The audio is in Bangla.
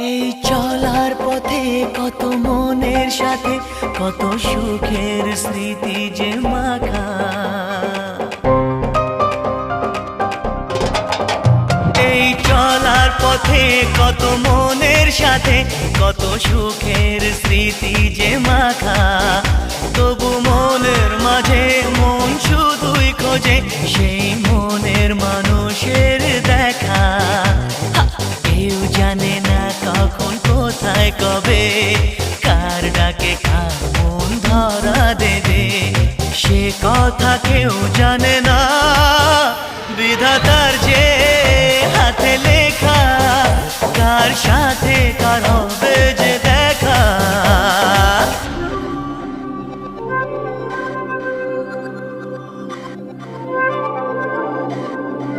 এই চলার পথে কত মনের সাথে কত সুখের স্মৃতি যে মাখা। এই চলার পথে কত মনের সাথে কত সুখের স্মৃতি যে মাখা। তবু মনের মাঝে মন শুধুই খোঁজে সেই মনের মানুষের দেখা। কেউ জানে না কখন কোথায় কবে কার ডাকে কার মন ধরা দেবে, সে কথা কেউ জানে না। বিধাতার যে হাতে লেখা কার সাথে কার হবে যে দেখা।